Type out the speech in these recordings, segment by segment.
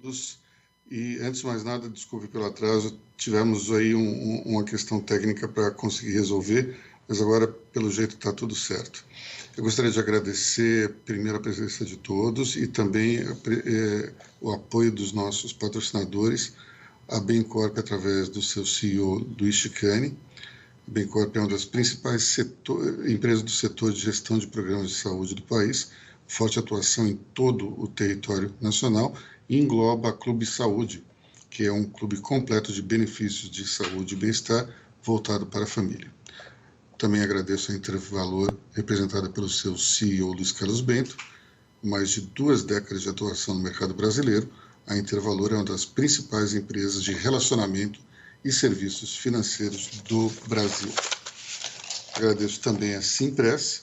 todos. E, antes de mais nada, desculpe pelo atraso, tivemos aí uma questão técnica para conseguir resolver, mas agora, pelo jeito, está tudo certo. Eu gostaria de agradecer primeiro a presença de todos e também o apoio dos nossos patrocinadores, a Bencorp, através do seu CEO, Luiz Chicane. A Bencorp é uma das principais empresas do setor de gestão de programas de saúde do país, forte atuação em todo o território nacional, e engloba a Clube Saúde, que é um clube completo de benefícios de saúde e bem-estar voltado para a família. Também agradeço a Intervalor, representada pelo seu CEO, Luiz Carlos Bento. Mais de 2 décadas de atuação no mercado brasileiro, a Intervalor é uma das principais empresas de relacionamento e serviços financeiros do Brasil. Agradeço também a Simpress,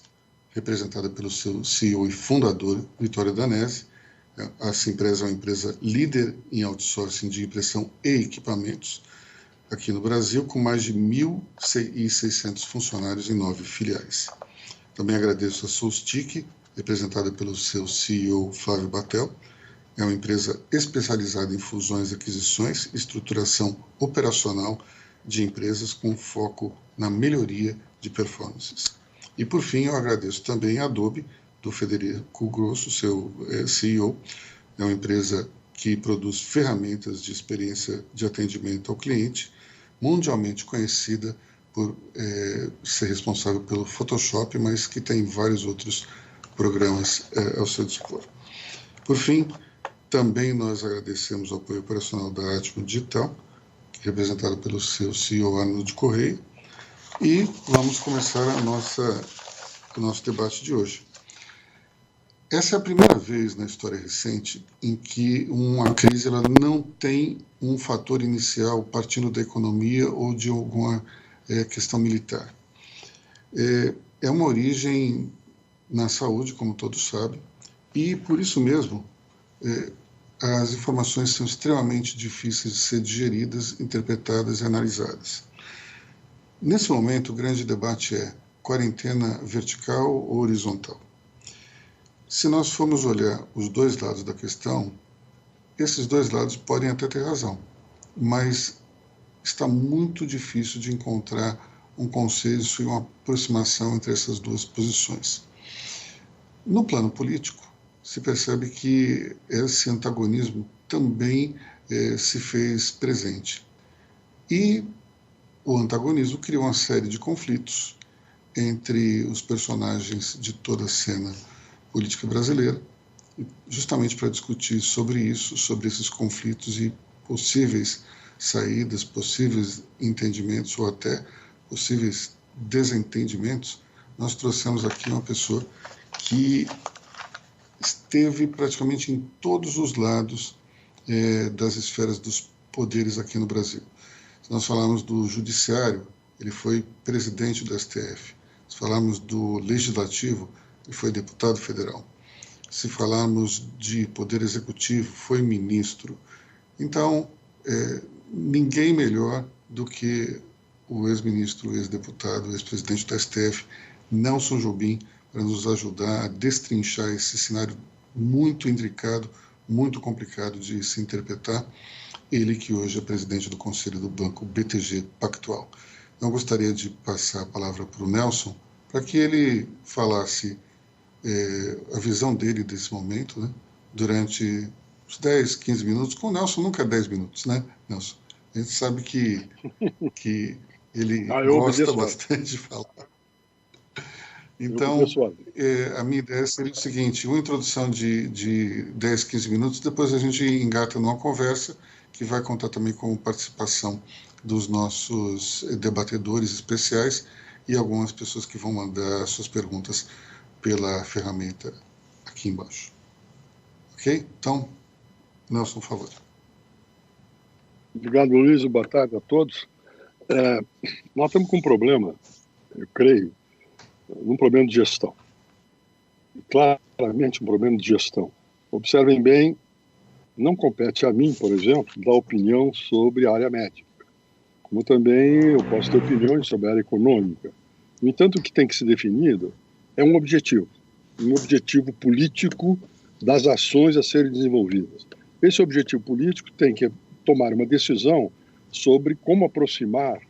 representada pelo seu CEO e fundador, Vitório Danese. A Simpress é uma empresa líder em outsourcing de impressão e equipamentos aqui no Brasil, com mais de 1.600 funcionários em 9 filiais. Também agradeço a Solstic, representada pelo seu CEO, Flávio Batel. É uma empresa especializada em fusões, aquisições e estruturação operacional de empresas com foco na melhoria de performances. E, por fim, eu agradeço também a Adobe, do Federico Grosso, seu CEO. É uma empresa que produz ferramentas de experiência de atendimento ao cliente, mundialmente conhecida por ser responsável pelo Photoshop, mas que tem vários outros programas ao seu dispor. Por fim, também nós agradecemos o apoio operacional da Atmo Digital, representada pelo seu CEO, Arnold Correia, e vamos começar o nosso debate de hoje. Essa é a primeira vez na história recente em que uma crise ela não tem um fator inicial partindo da economia ou de alguma questão militar. É uma origem na saúde, como todos sabem, e por isso mesmo as informações são extremamente difíceis de ser digeridas, interpretadas e analisadas. Nesse momento, o grande debate é quarentena vertical ou horizontal. Se nós formos olhar os dois lados da questão, esses dois lados podem até ter razão, mas está muito difícil de encontrar um consenso e uma aproximação entre essas duas posições. No plano político, se percebe que esse antagonismo também se fez presente. E o antagonismo criou uma série de conflitos entre os personagens de toda a cena política brasileira, justamente para discutir sobre isso, sobre esses conflitos e possíveis saídas, possíveis entendimentos ou até possíveis desentendimentos. Nós trouxemos aqui uma pessoa que esteve praticamente em todos os lados das esferas dos poderes aqui no Brasil. Se nós falarmos do Judiciário, ele foi presidente do STF. Se falarmos do Legislativo, ele foi deputado federal. Se falarmos de Poder Executivo, foi ministro. Então, ninguém melhor do que o ex-ministro, ex-deputado, ex-presidente do STF, Nelson Jobim, para nos ajudar a destrinchar esse cenário muito intricado, muito complicado de se interpretar. Ele que hoje é presidente do Conselho do Banco BTG Pactual. Eu gostaria de passar a palavra para o Nelson, para que ele falasse a visão dele desse momento, né, durante uns 10, 15 minutos. Com o Nelson nunca é 10 minutos, né, Nelson? A gente sabe que ele gosta bastante de falar. Então, a minha ideia seria o seguinte, uma introdução de 10, 15 minutos, depois a gente engata numa conversa que vai contar também com a participação dos nossos debatedores especiais e algumas pessoas que vão mandar suas perguntas pela ferramenta aqui embaixo. Ok? Então, Nelson, por favor. Obrigado, Luiz. Boa tarde a todos. Nós estamos com um problema, eu creio, um problema de gestão. Claramente um problema de gestão. Observem bem, não compete a mim, por exemplo, dar opinião sobre a área médica, como também eu posso ter opiniões sobre a área econômica. No entanto, o que tem que ser definido é um objetivo político das ações a serem desenvolvidas. Esse objetivo político tem que tomar uma decisão sobre como aproximar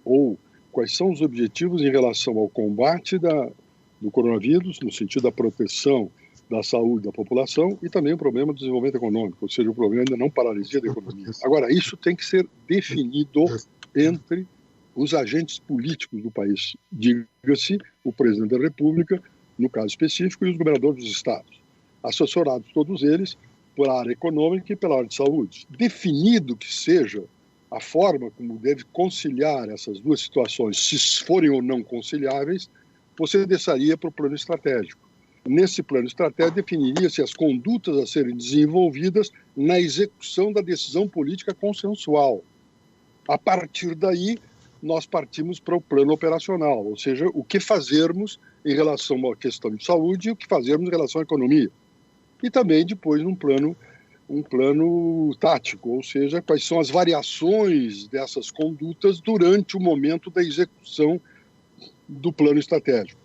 ou quais são os objetivos em relação ao combate do coronavírus, no sentido da proteção da saúde da população e também o problema do desenvolvimento econômico, ou seja, o problema da não paralisia da economia. Agora, isso tem que ser definido entre os agentes políticos do país, diga-se o presidente da República, no caso específico, e os governadores dos estados, assessorados todos eles pela área econômica e pela área de saúde. Definido que seja a forma como deve conciliar essas duas situações, se forem ou não conciliáveis, você desceria para o plano estratégico. Nesse plano estratégico, definiria-se as condutas a serem desenvolvidas na execução da decisão política consensual. A partir daí, nós partimos para o plano operacional, ou seja, o que fazermos em relação à questão de saúde e o que fazermos em relação à economia. E também, depois, um plano tático, ou seja, quais são as variações dessas condutas durante o momento da execução do plano estratégico.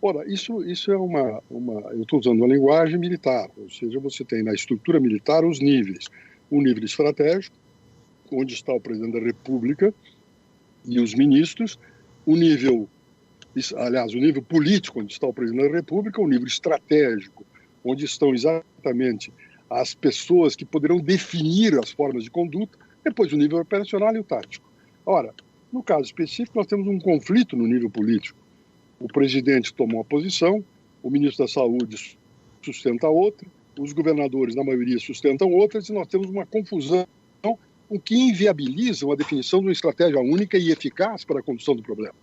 Ora, isso é eu estou usando uma linguagem militar, ou seja, você tem na estrutura militar os níveis. O nível estratégico, onde está o presidente da República e os ministros, o nível político, onde está o presidente da República, o nível estratégico, onde estão exatamente as pessoas que poderão definir as formas de conduta, depois o nível operacional e o tático. Ora, no caso específico, nós temos um conflito no nível político. O presidente tomou uma posição, o ministro da Saúde sustenta outra, os governadores, na maioria, sustentam outras, e nós temos uma confusão, o que inviabiliza uma definição de uma estratégia única e eficaz para a condução do problema.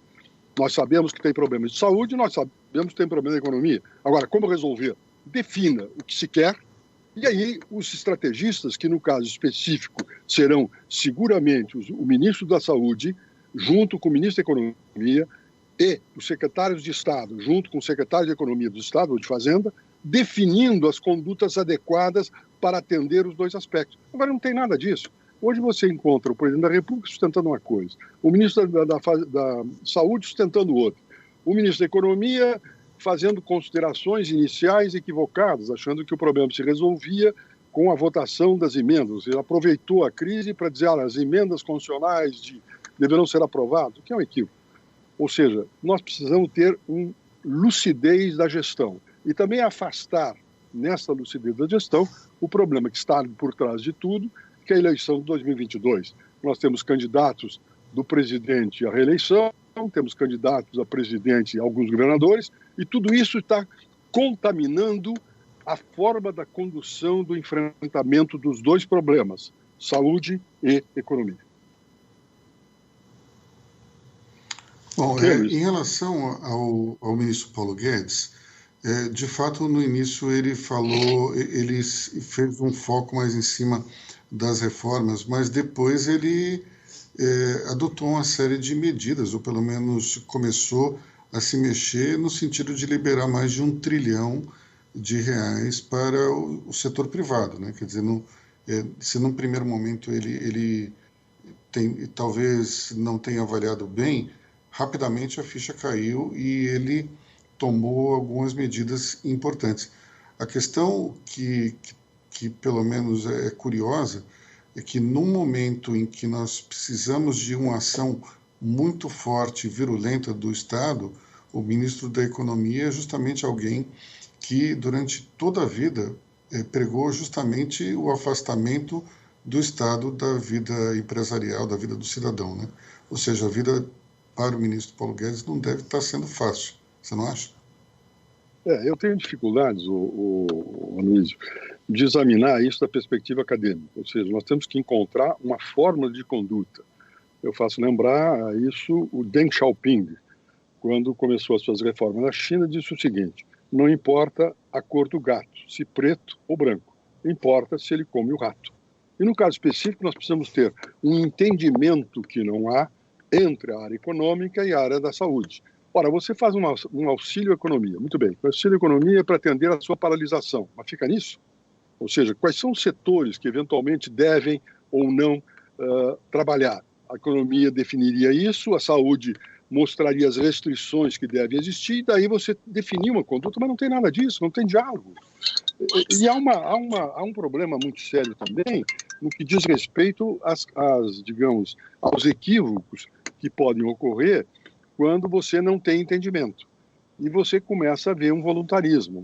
Nós sabemos que tem problemas de saúde, nós sabemos que tem problemas de economia. Agora, como resolver? Defina o que se quer, e aí os estrategistas, que no caso específico serão seguramente o ministro da Saúde, junto com o ministro da Economia, e os secretários de Estado, junto com o secretário de Economia do Estado ou de Fazenda, definindo as condutas adequadas para atender os dois aspectos. Agora, não tem nada disso. Hoje você encontra o presidente da República sustentando uma coisa, o ministro da Saúde sustentando outra, o ministro da Economia fazendo considerações iniciais equivocadas, achando que o problema se resolvia com a votação das emendas. Ele aproveitou a crise para dizer que as emendas constitucionais deverão ser aprovadas, o que é um equívoco. Ou seja, nós precisamos ter uma lucidez da gestão e também afastar, nessa lucidez da gestão, o problema que está por trás de tudo, que é a eleição de 2022. Nós temos candidatos do presidente à reeleição, temos candidatos a presidente e alguns governadores, e tudo isso está contaminando a forma da condução do enfrentamento dos dois problemas, saúde e economia. Bom, em relação ao ministro Paulo Guedes, de fato, no início ele fez um foco mais em cima das reformas, mas depois ele adotou uma série de medidas, ou pelo menos começou a se mexer no sentido de liberar mais de R$1 trilhão para o setor privado, né? Quer dizer, se num primeiro momento ele talvez não tenha avaliado bem, rapidamente a ficha caiu e ele tomou algumas medidas importantes. A questão que pelo menos é curiosa é que num momento em que nós precisamos de uma ação muito forte e virulenta do Estado, o ministro da Economia é justamente alguém que durante toda a vida pregou justamente o afastamento do Estado da vida empresarial, da vida do cidadão, né? Ou seja, a vida para o ministro Paulo Guedes não deve estar sendo fácil, você não acha? Eu tenho dificuldades, Aloysio, de examinar isso da perspectiva acadêmica, ou seja, nós temos que encontrar uma forma de conduta. Eu faço lembrar isso o Deng Xiaoping, quando começou as suas reformas na China, disse o seguinte: não importa a cor do gato, se preto ou branco, importa se ele come o rato. E no caso específico, nós precisamos ter um entendimento que não há entre a área econômica e a área da saúde. Ora, você faz um auxílio à economia, muito bem, o auxílio à economia é para atender a sua paralisação, mas fica nisso? Ou seja, quais são os setores que eventualmente devem ou não trabalhar? A economia definiria isso, a saúde mostraria as restrições que devem existir, e daí você definir uma conduta, mas não tem nada disso, não tem diálogo. E há um problema muito sério também no que diz respeito digamos, aos equívocos que podem ocorrer quando você não tem entendimento. E você começa a ver um voluntarismo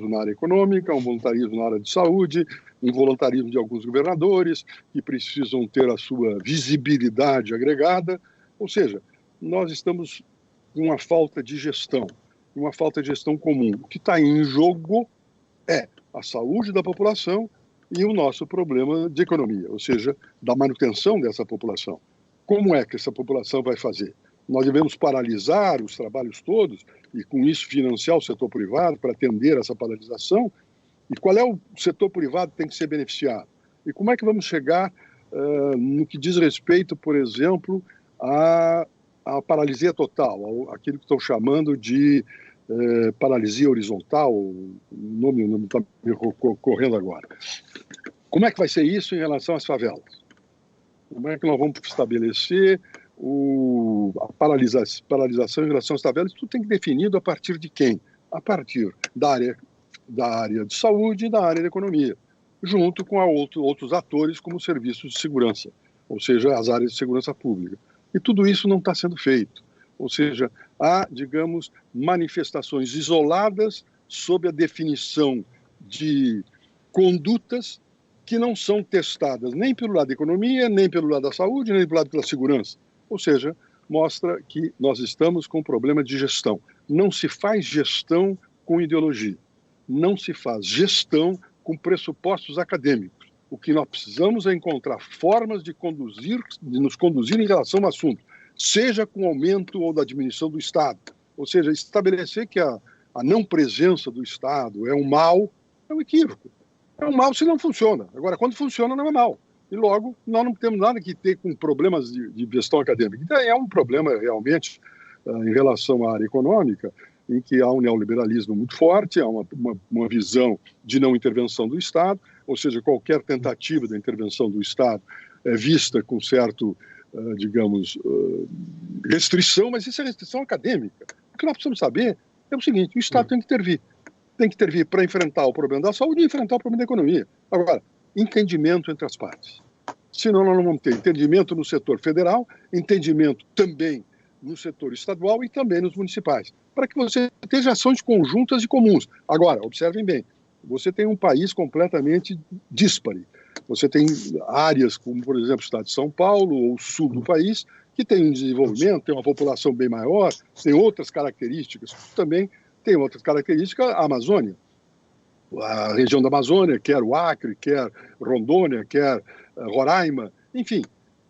na área econômica, um voluntarismo na área de saúde, um voluntarismo de alguns governadores que precisam ter a sua visibilidade agregada. Ou seja, nós estamos com uma falta de gestão comum. O que está em jogo é a saúde da população e o nosso problema de economia, ou seja, da manutenção dessa população. Como é que essa população vai fazer? Nós devemos paralisar os trabalhos todos e, com isso, financiar o setor privado para atender essa paralisação? E qual é o setor privado que tem que ser beneficiado? E como é que vamos chegar no que diz respeito, por exemplo, à paralisia total, aquilo que estão chamando de paralisia horizontal, o nome não está me correndo agora. Como é que vai ser isso em relação às favelas? Como é que nós vamos estabelecer a paralisação em relação às favelas? Tudo tem que ser definido a partir de quem? A partir da área de saúde e da área da economia, junto com outros atores como os serviços de segurança, ou seja, as áreas de segurança pública. E tudo isso não está sendo feito. Ou seja, há, digamos, manifestações isoladas sob a definição de condutas que não são testadas nem pelo lado da economia, nem pelo lado da saúde, nem pelo lado da segurança. Ou seja, mostra que nós estamos com um problema de gestão. Não se faz gestão com ideologia. Não se faz gestão com pressupostos acadêmicos. O que nós precisamos é encontrar formas de nos conduzir em relação ao assunto, seja com aumento ou da diminuição do Estado. Ou seja, estabelecer que a não presença do Estado é um mal, é um equívoco. É um mal se não funciona. Agora, quando funciona, não é mal. E logo, nós não temos nada que ter com problemas de gestão acadêmica. Então, é um problema realmente em relação à área econômica, em que há um neoliberalismo muito forte, há uma visão de não intervenção do Estado, ou seja, qualquer tentativa de intervenção do Estado é vista com certo, digamos, restrição, mas isso é restrição acadêmica. O que nós precisamos saber é o seguinte: o Estado tem que intervir. Tem que intervir para enfrentar o problema da saúde e enfrentar o problema da economia. Agora, entendimento entre as partes. Senão nós não vamos ter entendimento no setor federal, entendimento também no setor estadual e também nos municipais, para que você tenha ações conjuntas e comuns. Agora, observem bem, você tem um país completamente díspare. Você tem áreas como, por exemplo, o estado de São Paulo ou o sul do país, que tem um desenvolvimento, tem uma população bem maior, tem outras características, também tem outras características, a Amazônia. A região da Amazônia, quer o Acre, quer Rondônia, quer Roraima, enfim,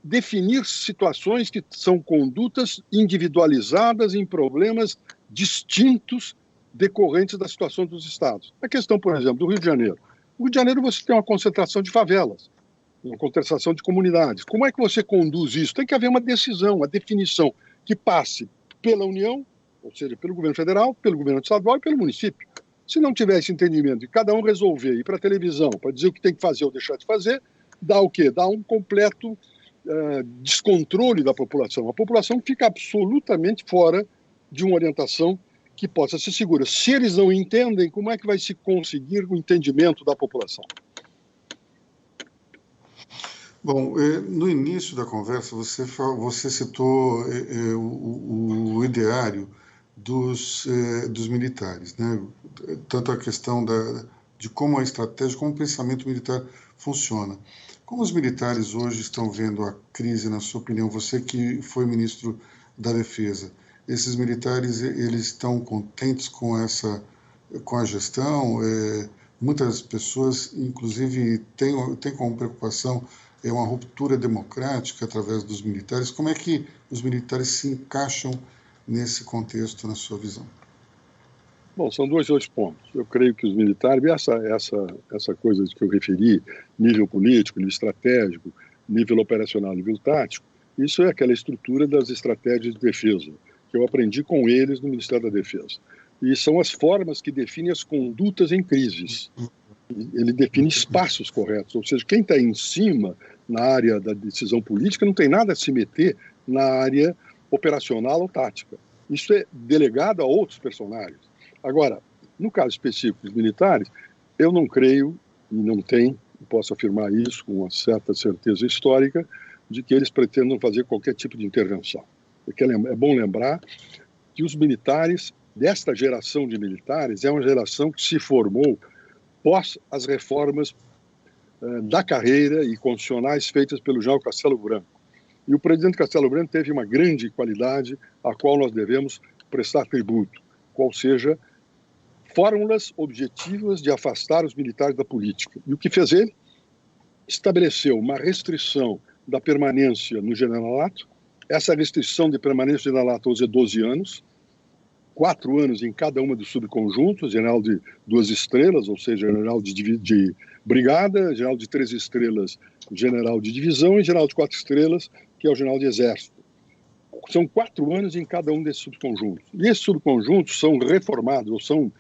definir situações que são condutas individualizadas em problemas distintos decorrentes da situação dos estados. A questão, por exemplo, do Rio de Janeiro. No Rio de Janeiro você tem uma concentração de favelas, uma concentração de comunidades. Como é que você conduz isso? Tem que haver uma decisão, uma definição que passe pela União, ou seja, pelo governo federal, pelo governo estadual e pelo município. Se não tiver esse entendimento e cada um resolver ir para a televisão para dizer o que tem que fazer ou deixar de fazer, dá o quê? Dá um completo descontrole da população. A população fica absolutamente fora de uma orientação que possa ser segura. Se eles não entendem, como é que vai se conseguir o entendimento da população? Bom, no início da conversa você citou o ideário dos militares, né? Tanto a questão de como a estratégia, como o pensamento militar funciona. Como os militares hoje estão vendo a crise, na sua opinião, você que foi ministro da Defesa, esses militares, eles estão contentes com a gestão? Muitas pessoas, inclusive, têm como preocupação uma ruptura democrática através dos militares. Como é que os militares se encaixam nesse contexto, na sua visão? Bom, são dois pontos. Eu creio que os militares, essa coisa que eu referi, nível político, nível estratégico, nível operacional, nível tático, isso é aquela estrutura das estratégias de defesa, que eu aprendi com eles no Ministério da Defesa. E são as formas que definem as condutas em crises. Ele define espaços corretos, ou seja, quem está em cima, na área da decisão política, não tem nada a se meter na área operacional ou tática. Isso é delegado a outros personagens. Agora, no caso específico dos militares, eu não creio, e não tenho, posso afirmar isso com uma certa certeza histórica, de que eles pretendam fazer qualquer tipo de intervenção. Porque é bom lembrar que os militares, desta geração de militares, é uma geração que se formou pós as reformas da carreira e constitucionais feitas pelo general Castelo Branco. E o presidente Castelo Branco teve uma grande qualidade a qual nós devemos prestar tributo, qual seja fórmulas objetivas de afastar os militares da política. E o que fez ele? Estabeleceu uma restrição da permanência no generalato. Essa restrição de permanência no generalato hoje é 12 anos, 4 anos em cada uma dos subconjuntos, general de 2 estrelas, ou seja, general de brigada, general de 3 estrelas, general de divisão, e general de 4 estrelas, que é o general de exército. São 4 anos em cada um desses subconjuntos. E esses subconjuntos são reformados, ou são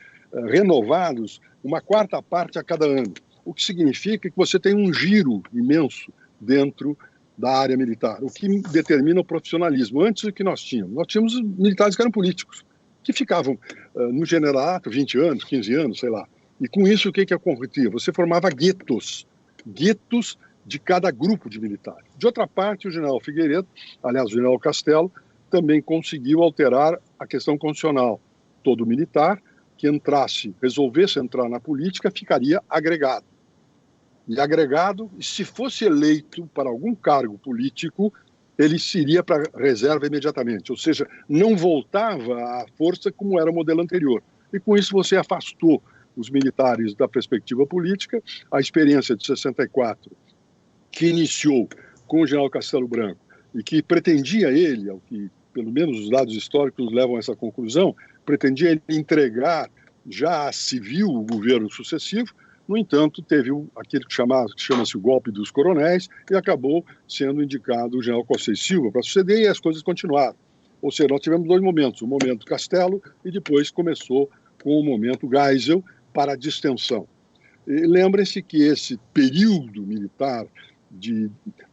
renovados, uma 4ª parte a cada ano. O que significa que você tem um giro imenso dentro da área militar, o que determina o profissionalismo. Antes do que nós tínhamos militares que eram políticos, que ficavam no generalato 20 anos, 15 anos, sei lá. E com isso, o que acontecia? Você formava guetos de cada grupo de militares. De outra parte, o general Figueiredo, aliás, o general Castelo, também conseguiu alterar a questão constitucional. Todo militar que resolvesse entrar na política, ficaria agregado. E agregado, se fosse eleito para algum cargo político, ele se iria para a reserva imediatamente, ou seja, não voltava à força como era o modelo anterior. E com isso você afastou os militares da perspectiva política. A experiência de 64, que iniciou com o general Castelo Branco, e que pretendia ele, ao que pelo menos os dados históricos levam a essa conclusão, pretendia ele entregar já a civil o governo sucessivo. No entanto, teve aquele que chama-se o golpe dos coronéis e acabou sendo indicado o general Costa e Silva para suceder, e as coisas continuaram. Ou seja, nós tivemos 2 momentos, o momento Castelo e depois começou com o momento Geisel para a distensão. Lembrem-se que esse período militar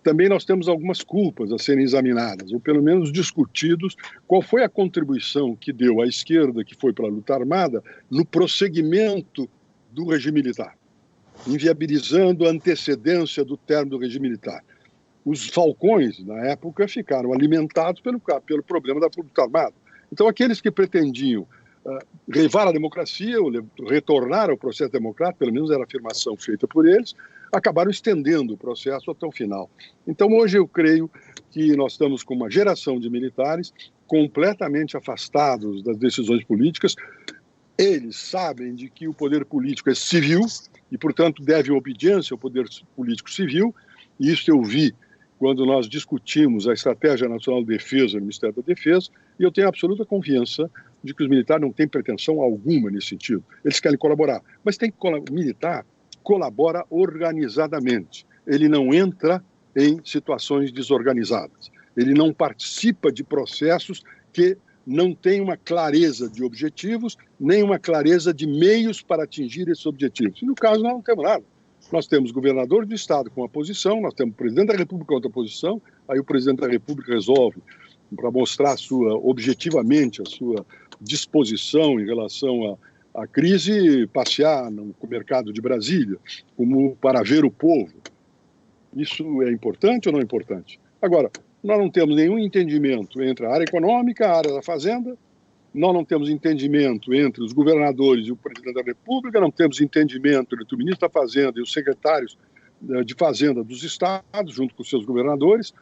também nós temos algumas culpas a serem examinadas, ou pelo menos discutidos, qual foi a contribuição que deu a esquerda, que foi para a luta armada, no prosseguimento do regime militar, inviabilizando a antecedência do término do regime militar. Os falcões, na época, ficaram alimentados pelo problema da luta armada. Então, aqueles que pretendiam levar a democracia, ou retornar ao processo democrático, pelo menos era a afirmação feita por eles, acabaram estendendo o processo até o final. Então, hoje eu creio que nós estamos com uma geração de militares completamente afastados das decisões políticas. Eles sabem de que o poder político é civil e, portanto, devem obediência ao poder político civil. E isso eu vi quando nós discutimos a Estratégia Nacional de Defesa no Ministério da Defesa, e eu tenho absoluta confiança de que os militares não têm pretensão alguma nesse sentido. Eles querem colaborar, mas o militar colabora organizadamente. Ele não entra em situações desorganizadas. Ele não participa de processos que não têm uma clareza de objetivos, nem uma clareza de meios para atingir esses objetivos. E no caso, nós não temos nada. Nós temos governador do estado com uma posição, nós temos o presidente da República com outra posição, aí o presidente da República resolve, para mostrar objetivamente a sua disposição em relação à crise, passear no mercado de Brasília, como para ver o povo. Isso é importante ou não é importante? Agora, nós não temos nenhum entendimento entre a área econômica, a área da fazenda, nós não temos entendimento entre os governadores e o presidente da República, não temos entendimento entre o ministro da Fazenda e os secretários de Fazenda dos estados, junto com os seus governadores,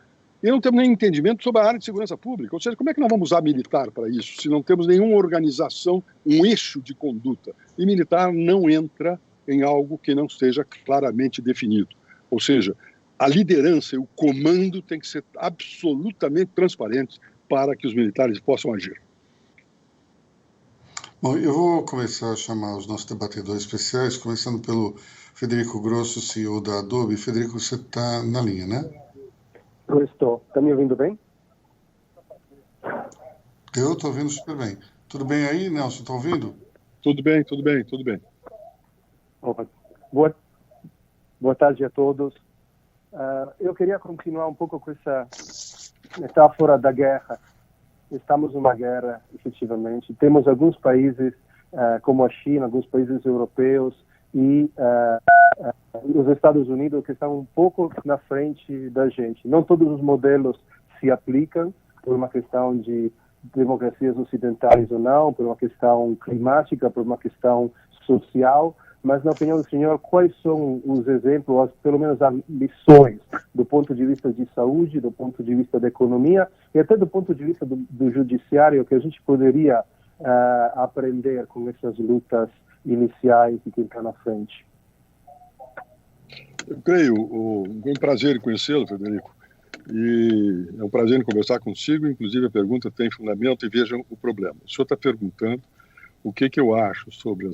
e não temos nem entendimento sobre a área de segurança pública. Ou seja, como é que nós vamos usar militar para isso, se não temos nenhuma organização, um eixo de conduta? E militar não entra em algo que não esteja claramente definido. Ou seja, a liderança e o comando têm que ser absolutamente transparentes para que os militares possam agir. Bom, eu vou começar a chamar os nossos debatedores especiais, começando pelo Federico Grosso, CEO da Adobe. Federico, você está na linha, né? Eu estou. Está me ouvindo bem? Eu estou ouvindo super bem. Tudo bem aí, Nelson? Está ouvindo? Tudo bem, tudo bem, tudo bem. Boa tarde a todos. Eu queria continuar um pouco com essa metáfora da guerra. estamos numa guerra, efetivamente. Temos alguns países, como a China, alguns países europeus e os Estados Unidos que estão um pouco na frente da gente. Não todos os modelos se aplicam por uma questão de democracias ocidentais ou não, por uma questão climática, por uma questão social, mas na opinião do senhor, quais são os exemplos, pelo menos as lições, do ponto de vista de saúde, do ponto de vista da economia e até do ponto de vista do judiciário, que a gente poderia aprender com essas lutas iniciais e quem está na frente? Eu creio, é um prazer conhecê-lo, Frederico, e é um prazer conversar consigo, inclusive a pergunta tem fundamento e vejam o problema. O senhor está perguntando o que eu acho sobre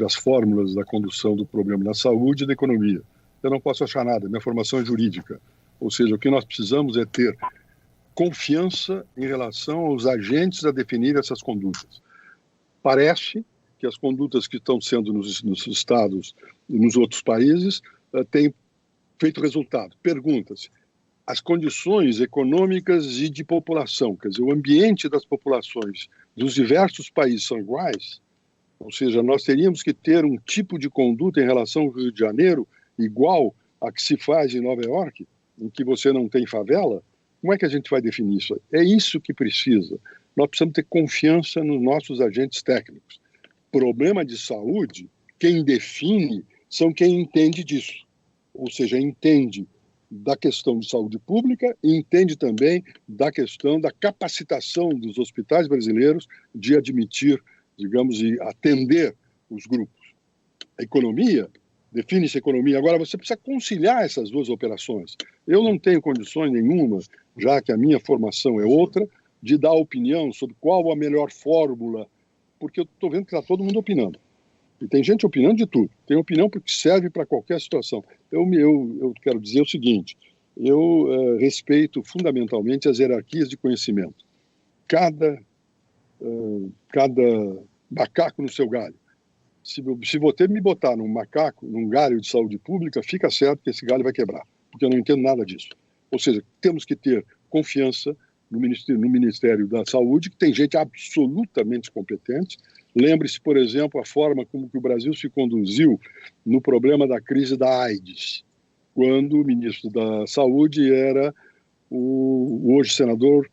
as fórmulas da condução do problema da saúde e da economia. Eu não posso achar nada, minha formação é jurídica, ou seja, o que nós precisamos é ter confiança em relação aos agentes a definir essas condutas. Parece que as condutas que estão sendo nos estados e nos outros países têm feito resultado. Pergunta-se, as condições econômicas e de população, quer dizer, o ambiente das populações dos diversos países são iguais? Ou seja, nós teríamos que ter um tipo de conduta em relação ao Rio de Janeiro igual a que se faz em Nova York, em que você não tem favela? Como é que a gente vai definir isso? É isso que precisa. Nós precisamos ter confiança nos nossos agentes técnicos. Problema de saúde, quem define são quem entende disso. Ou seja, entende da questão de saúde pública e entende também da questão da capacitação dos hospitais brasileiros de admitir, digamos, e atender os grupos. A economia, define-se economia. Agora, você precisa conciliar essas duas operações. Eu não tenho condições nenhuma, já que a minha formação é outra, de dar opinião sobre qual a melhor fórmula, porque eu estou vendo que está todo mundo opinando. E tem gente opinando de tudo. Tem opinião porque serve para qualquer situação. Eu quero dizer o seguinte, eu respeito fundamentalmente as hierarquias de conhecimento. Cada macaco no seu galho. Se você me botar num galho de saúde pública, fica certo que esse galho vai quebrar, porque eu não entendo nada disso. Ou seja, temos que ter confiança no Ministério da Saúde, que tem gente absolutamente competente. Lembre-se, por exemplo, a forma como que o Brasil se conduziu no problema da crise da AIDS, quando o ministro da Saúde era o hoje senador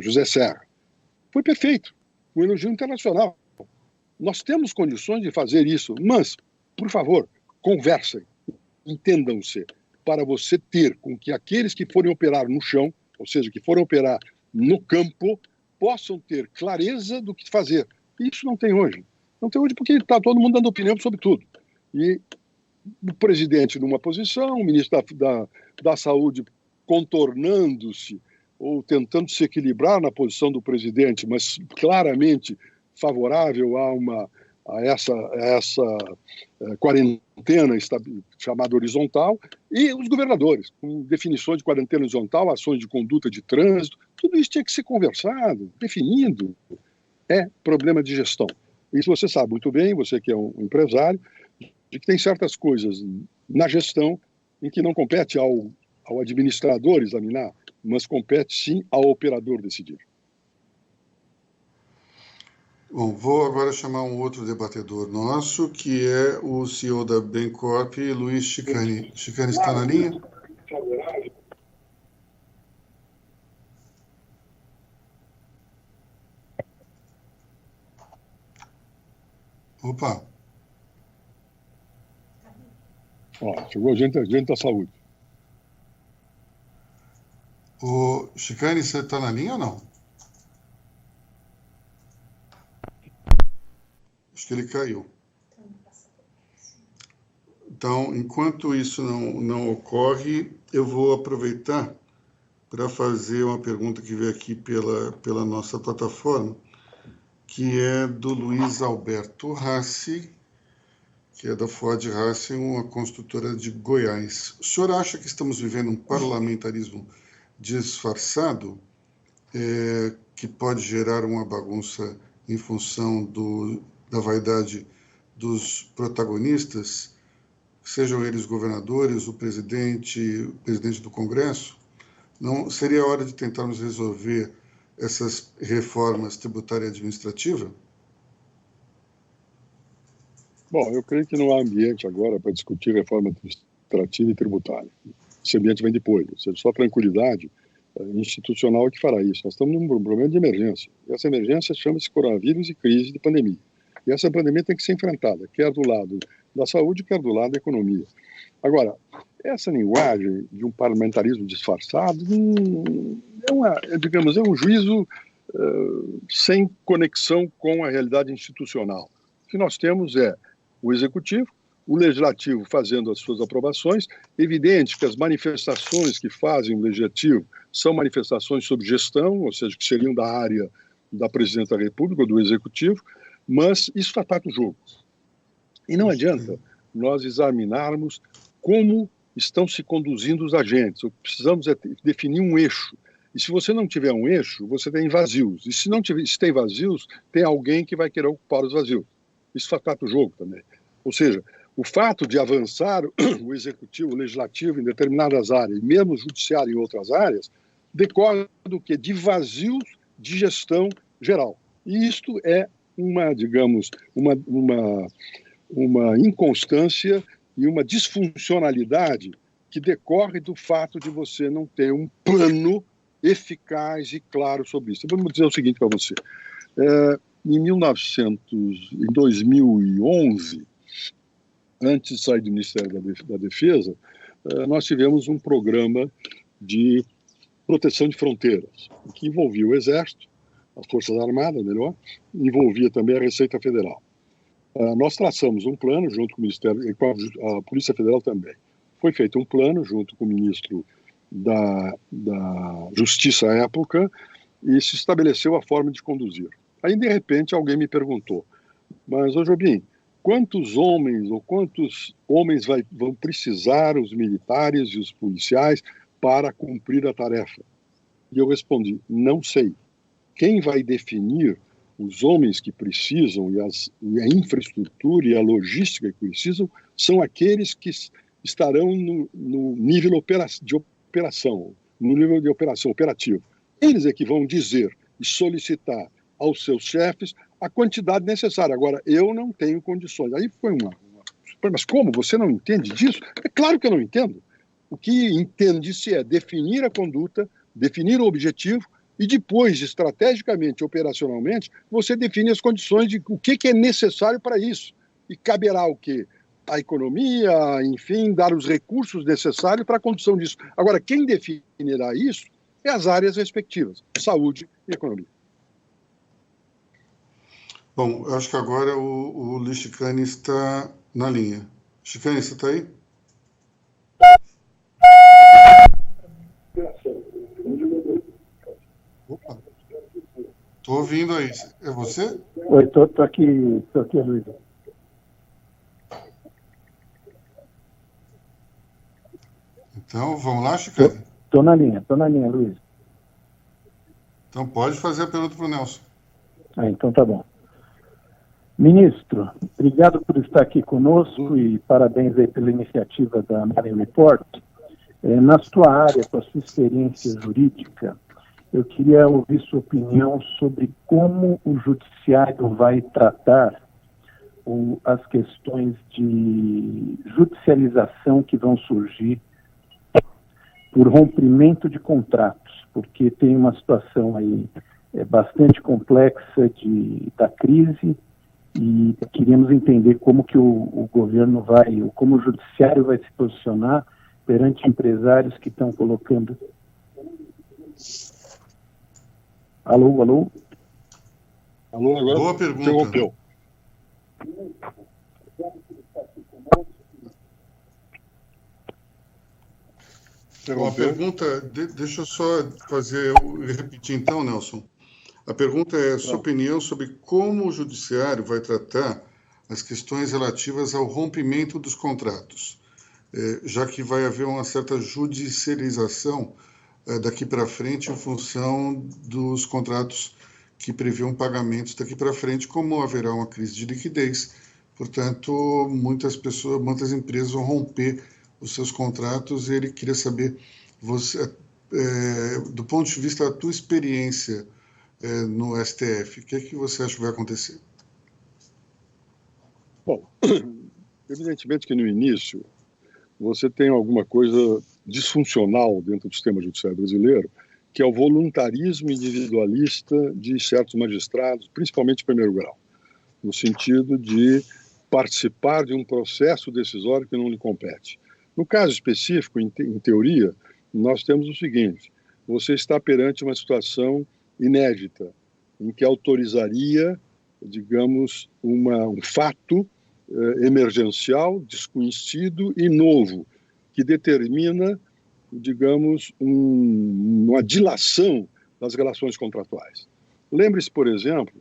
José Serra. Foi perfeito, um elogio internacional. Nós temos condições de fazer isso, mas, por favor, conversem, entendam-se, para você ter com que aqueles que forem operar no chão, ou seja, que forem operar no campo, possam ter clareza do que fazer. Isso não tem hoje. Não tem hoje porque está todo mundo dando opinião sobre tudo. E o presidente numa posição, o ministro da Saúde contornando-se ou tentando se equilibrar na posição do presidente, mas claramente favorável a essa quarentena chamada horizontal, e os governadores, com definições de quarentena horizontal, ações de conduta de trânsito, tudo isso tinha que ser conversado, definido. É problema de gestão. Isso você sabe muito bem, você que é um empresário, de que tem certas coisas na gestão em que não compete ao administrador examinar, mas compete sim ao operador decidir. Bom, vou agora chamar um outro debatedor nosso, que é o CEO da Bencorp, Luiz Chicani. Chicani, está na linha? Opa! Chegou gente da saúde. O Chicani, você está na linha ou não? Acho que ele caiu. Então, enquanto isso não ocorre, eu vou aproveitar para fazer uma pergunta que veio aqui pela nossa plataforma, que é do Luiz Alberto Rassi, que é da Ford Racing, uma construtora de Goiás. O senhor acha que estamos vivendo um parlamentarismo disfarçado, que pode gerar uma bagunça em função da vaidade dos protagonistas, sejam eles governadores, o presidente do Congresso? Não seria hora de tentarmos resolver essas reformas tributária e administrativa? Bom, eu creio que não há ambiente agora para discutir reforma administrativa e tributária. Esse ambiente vem depois, ou seja, só tranquilidade institucional é que fará isso. Nós estamos num problema de emergência. E essa emergência chama-se coronavírus e crise de pandemia. E essa pandemia tem que ser enfrentada, quer do lado da saúde, quer do lado da economia. Agora, essa linguagem de um parlamentarismo disfarçado é um juízo sem conexão com a realidade institucional. O que nós temos é o executivo, o legislativo fazendo as suas aprovações. Evidente que as manifestações que fazem o legislativo são manifestações sobre gestão, ou seja, que seriam da área da presidenta da República ou do executivo, mas isso está dado no jogo. E não adianta nós examinarmos como estão se conduzindo os agentes. O que precisamos é definir um eixo. E se você não tiver um eixo, você tem vazios. E se não tiver, se tem vazios, tem alguém que vai querer ocupar os vazios. Isso faz parte do jogo também. Ou seja, o fato de avançar o executivo, o legislativo em determinadas áreas, e mesmo o judiciário em outras áreas, decorre do quê? De vazios de gestão geral. E isto é digamos, uma inconstância e uma disfuncionalidade que decorre do fato de você não ter um plano eficaz e claro sobre isso. Vamos dizer o seguinte para você. Em 2011, antes de sair do Ministério da Defesa, nós tivemos um programa de proteção de fronteiras, que envolvia o Exército, as Forças Armadas, melhor, envolvia também a Receita Federal. Nós traçamos um plano junto com o Ministério e com a Polícia Federal também. Foi feito um plano junto com o ministro da Justiça à época e se estabeleceu a forma de conduzir. Aí, de repente, alguém me perguntou, mas, ô Jobim, quantos homens vão precisar os militares e os policiais para cumprir a tarefa? E eu respondi, não sei. Quem vai definir os homens que precisam e a infraestrutura e a logística que precisam são aqueles que estarão no nível de operação, no nível de operação operativo. Eles é que vão dizer e solicitar aos seus chefes a quantidade necessária. Agora, eu não tenho condições. Aí foi mas como? Você não entende disso? É claro que eu não entendo. O que entende-se é definir a conduta, definir o objetivo e depois, estrategicamente, operacionalmente, você define as condições de o que é necessário para isso. E caberá o quê? A economia, enfim, dar os recursos necessários para a condução disso. Agora, quem definirá isso é as áreas respectivas, saúde e economia. Bom, eu acho que agora o Luiz Chicane está na linha. Chicane, você está aí? Opa, estou ouvindo aí. É você? Oi, estou aqui, Luiz. Então, vamos lá, Chicane? Estou na linha, Luiz. Então, pode fazer a pergunta para o Nelson. Então tá bom. Ministro, obrigado por estar aqui conosco e parabéns aí pela iniciativa da Marine Report. Na sua área, com a sua experiência jurídica, eu queria ouvir sua opinião sobre como o judiciário vai tratar as questões de judicialização que vão surgir por rompimento de contratos, porque tem uma situação aí bastante complexa da crise e queríamos entender como que o governo como o judiciário vai se posicionar perante empresários que estão colocando... Alô? Alô, agora? Boa pergunta. Interrompeu. A pergunta, deixa eu só repetir então, Nelson. A pergunta é a sua opinião sobre como o judiciário vai tratar as questões relativas ao rompimento dos contratos, já que vai haver uma certa judicialização daqui para frente em função dos contratos que previam pagamentos daqui para frente, como haverá uma crise de liquidez. Portanto, muitas empresas vão romper os seus contratos e ele queria saber, você, do ponto de vista da tua experiência no STF. O que você acha que vai acontecer? Bom, evidentemente que no início você tem alguma coisa disfuncional dentro do sistema judiciário brasileiro, que é o voluntarismo individualista de certos magistrados, principalmente de primeiro grau, no sentido de participar de um processo decisório que não lhe compete. No caso específico, em teoria, nós temos o seguinte: você está perante uma situação inédita, em que autorizaria, digamos, um fato emergencial, desconhecido e novo, que determina, digamos, uma dilação das relações contratuais. Lembre-se, por exemplo,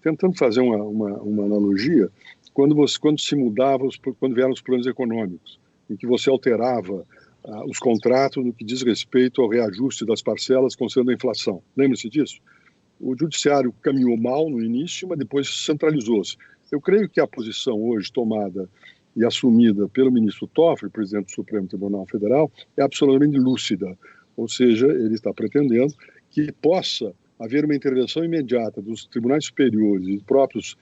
tentando fazer uma analogia, quando se mudava, quando vieram os planos econômicos, em que você alterava os contratos no que diz respeito ao reajuste das parcelas considerando a inflação. Lembre-se disso? O judiciário caminhou mal no início, mas depois centralizou-se. Eu creio que a posição hoje tomada e assumida pelo ministro Toffoli, presidente do Supremo Tribunal Federal, é absolutamente lúcida. Ou seja, ele está pretendendo que possa haver uma intervenção imediata dos tribunais superiores e dos próprios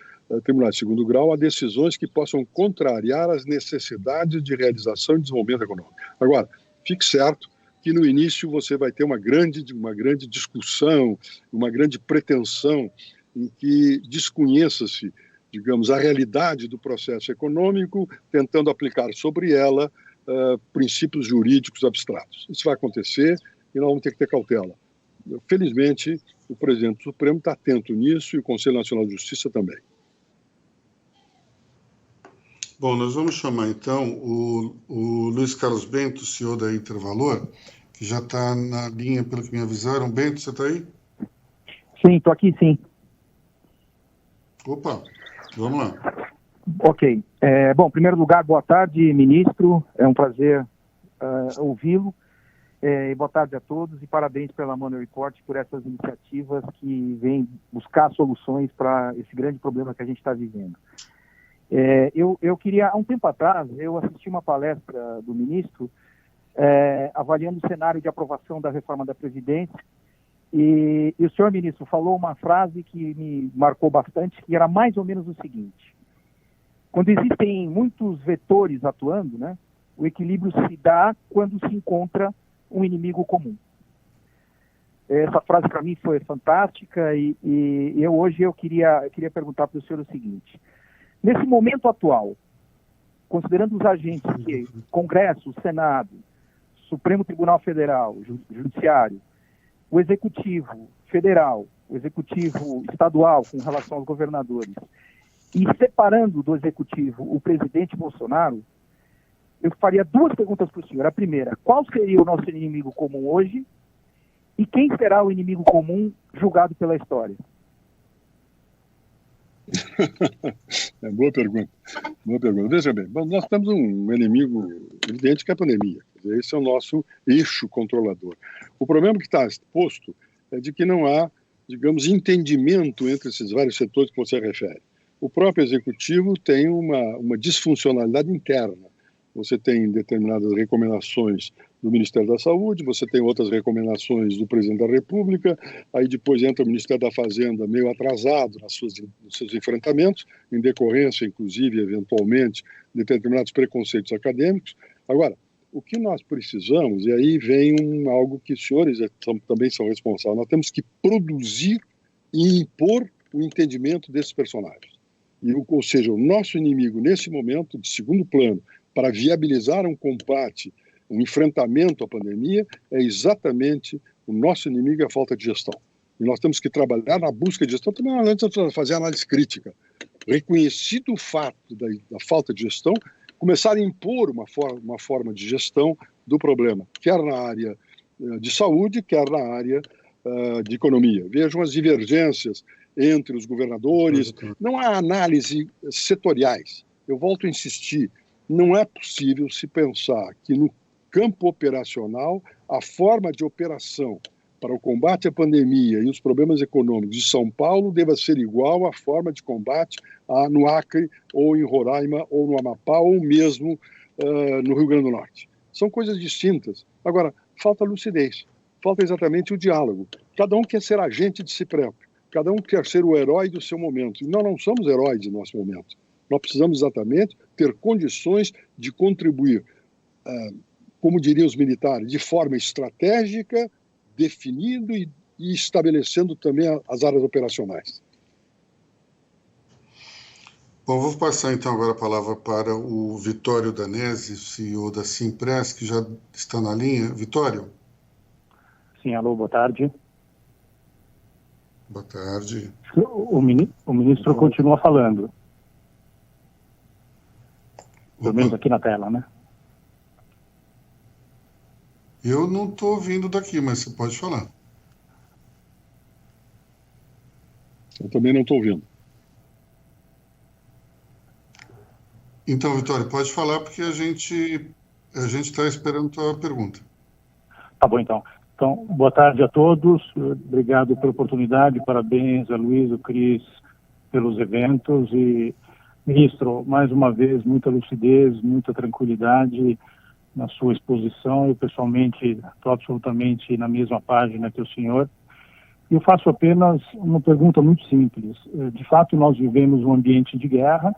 tribunais de segundo grau a decisões que possam contrariar as necessidades de realização e desenvolvimento econômico. Agora, fique certo que no início você vai ter uma grande discussão, uma grande pretensão em que desconheça-se, digamos, a realidade do processo econômico, tentando aplicar sobre ela princípios jurídicos abstratos. Isso vai acontecer e nós vamos ter que ter cautela. Felizmente, o presidente do Supremo está atento nisso e o Conselho Nacional de Justiça também. Bom, nós vamos chamar, então, o Luiz Carlos Bento, CEO da Intervalor, que já está na linha, pelo que me avisaram. Bento, você está aí? Sim, estou aqui, sim. Opa, vamos lá. Ok. Bom, em primeiro lugar, boa tarde, ministro. É um prazer ouvi-lo. Boa tarde a todos e parabéns pela Money Report por essas iniciativas que vêm buscar soluções para esse grande problema que a gente está vivendo. Eu queria, há um tempo atrás, eu assisti uma palestra do ministro avaliando o cenário de aprovação da reforma da Previdência e o senhor ministro falou uma frase que me marcou bastante, que era mais ou menos o seguinte: quando existem muitos vetores atuando, né, o equilíbrio se dá quando se encontra um inimigo comum. Essa frase para mim foi fantástica e hoje eu queria perguntar para o senhor o seguinte: nesse momento atual, considerando os agentes que Congresso, Senado, Supremo Tribunal Federal, Judiciário, o Executivo Federal, o Executivo Estadual com relação aos governadores, e separando do Executivo o presidente Bolsonaro, eu faria duas perguntas para o senhor. A primeira: qual seria o nosso inimigo comum hoje? E quem será o inimigo comum julgado pela história? Boa pergunta. Veja bem, nós temos um inimigo evidente que é a pandemia. Esse é o nosso eixo controlador. O problema que está posto é de que não há, digamos, entendimento entre esses vários setores que você refere. O próprio executivo tem uma disfuncionalidade interna. Você tem determinadas recomendações do Ministério da Saúde, você tem outras recomendações do Presidente da República, aí depois entra o Ministério da Fazenda meio atrasado nos seus enfrentamentos, em decorrência, inclusive, eventualmente, de determinados preconceitos acadêmicos. Agora, o que nós precisamos, e aí vem algo que os senhores também são responsáveis, nós temos que produzir e impor o entendimento desses personagens. Ou seja, o nosso inimigo, nesse momento, de segundo plano, para viabilizar um combate, um enfrentamento à pandemia, é exatamente o nosso inimigo, a falta de gestão. E nós temos que trabalhar na busca de gestão, também antes de fazer análise crítica. Reconhecido o fato da falta de gestão, começar a impor uma forma de gestão do problema, quer na área de saúde, quer na área de economia. Vejam as divergências entre os governadores, não há análise setoriais. Eu volto a insistir, não é possível se pensar que no campo operacional a forma de operação para o combate à pandemia e os problemas econômicos de São Paulo deva ser igual à forma de combate no Acre, ou em Roraima, ou no Amapá, ou mesmo no Rio Grande do Norte. São coisas distintas. Agora, falta lucidez, falta exatamente o diálogo. Cada um quer ser agente de si próprio. Cada um quer ser o herói do seu momento. E nós não somos heróis do nosso momento. Nós precisamos exatamente ter condições de contribuir, como diriam os militares, de forma estratégica, definindo e estabelecendo também as áreas operacionais. Bom, vou passar então agora a palavra para o Vitório Danese, CEO da Simpress, que já está na linha. Vitório? Sim, alô, boa tarde. Boa tarde. O ministro continua falando. Pelo menos aqui na tela, né? Eu não estou ouvindo daqui, mas você pode falar. Eu também não estou ouvindo. Então, Vitório, pode falar, porque a gente está esperando a tua pergunta. Tá bom, então. Então, boa tarde a todos. Obrigado pela oportunidade. Parabéns a Luiz, o Cris, pelos eventos. E, ministro, mais uma vez, muita lucidez, muita tranquilidade na sua exposição. Eu, pessoalmente, estou absolutamente na mesma página que o senhor. E eu faço apenas uma pergunta muito simples. De fato, nós vivemos um ambiente de guerra,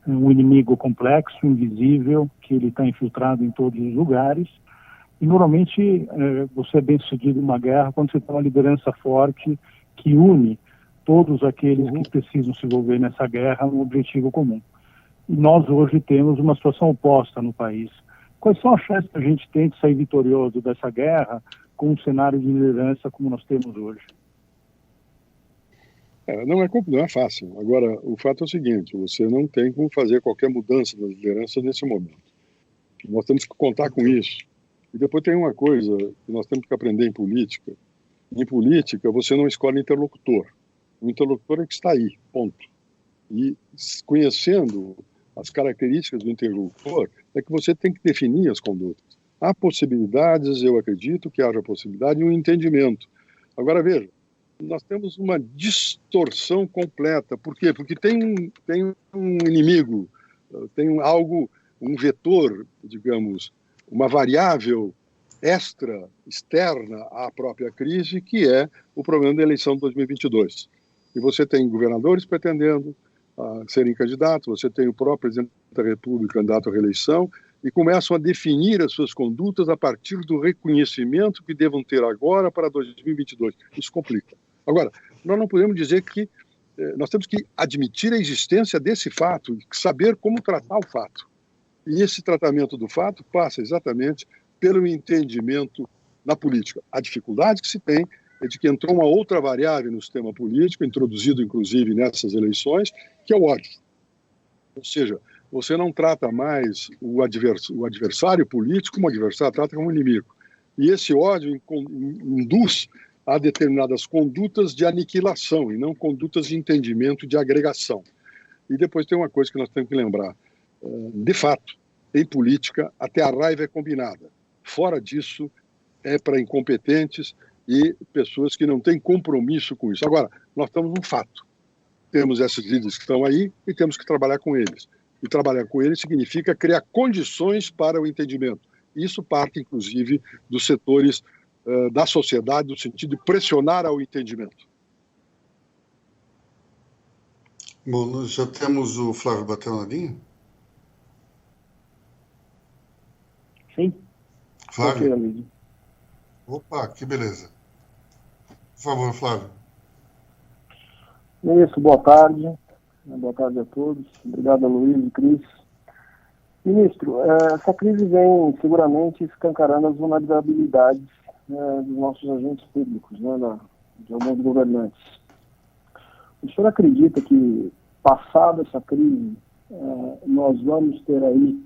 um inimigo complexo, invisível, que ele está infiltrado em todos os lugares. E, normalmente, você é bem-sucedido em uma guerra quando você tem uma liderança forte que une todos aqueles que precisam se envolver nessa guerra num objetivo comum. E nós, hoje, temos uma situação oposta no país. Quais são as chances que a gente tem de sair vitorioso dessa guerra com um cenário de liderança como nós temos hoje? Não é fácil. Agora, o fato é o seguinte, você não tem como fazer qualquer mudança na liderança nesse momento. Nós temos que contar com isso. E depois tem uma coisa que nós temos que aprender em política. Em política, você não escolhe interlocutor. O interlocutor é que está aí, ponto. E conhecendo as características do interlocutor, é que você tem que definir as condutas. Há possibilidades, eu acredito que haja possibilidade e um entendimento. Agora, veja, nós temos uma distorção completa. Por quê? Porque tem um inimigo, tem um vetor, digamos, uma variável externa à própria crise, que é o problema da eleição de 2022. E você tem governadores pretendendo serem candidatos, você tem o próprio presidente da República candidato à reeleição, e começam a definir as suas condutas a partir do reconhecimento que devam ter agora para 2022. Isso complica. Agora, nós não podemos dizer que nós temos que admitir a existência desse fato e saber como tratar o fato. E esse tratamento do fato passa exatamente pelo entendimento na política. A dificuldade que se tem é de que entrou uma outra variável no sistema político, introduzido inclusive nessas eleições, que é o ódio. Ou seja, você não trata mais o adversário político como adversário, trata como inimigo. E esse ódio induz a determinadas condutas de aniquilação e não condutas de entendimento, de agregação. E depois tem uma coisa que nós temos que lembrar. De fato, em política, até a raiva é combinada. Fora disso, é para incompetentes e pessoas que não têm compromisso com isso. Agora, nós estamos num fato. Temos esses líderes que estão aí e temos que trabalhar com eles. E trabalhar com eles significa criar condições para o entendimento. Isso parte, inclusive, dos setores da sociedade, no sentido de pressionar ao entendimento. Bom, nós já temos o Flávio Batel na linha? Sim. Flávio? Opa, que beleza. Por favor, Flávio. Ministro, boa tarde. Boa tarde a todos. Obrigado a Luiz e Cris. Ministro, essa crise vem seguramente escancarando as vulnerabilidades dos nossos agentes públicos, de alguns governantes. O senhor acredita que, passada essa crise, nós vamos ter aí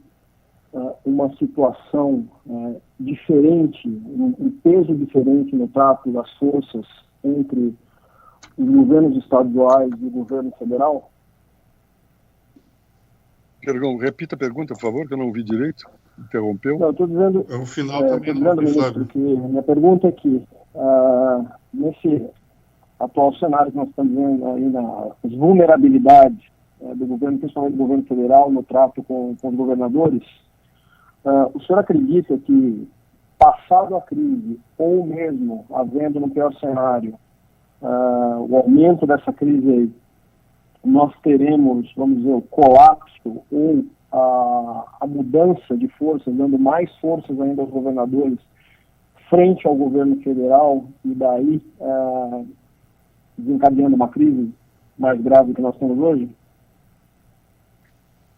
uma situação diferente, um peso diferente no trato das forças entre os governos estaduais e o governo federal? Perdão, repita a pergunta, por favor, que eu não ouvi direito. Interrompeu? Não, estou dizendo, o final também dizendo, ministro, que minha pergunta é que, nesse atual cenário que nós estamos vendo aí, as vulnerabilidades do governo, principalmente do governo federal, no trato com os governadores, o senhor acredita que, passado a crise, ou mesmo havendo no pior cenário, o aumento dessa crise aí, nós teremos, vamos dizer, o colapso ou a mudança de forças, dando mais forças ainda aos governadores frente ao governo federal e daí desencadeando uma crise mais grave que nós temos hoje?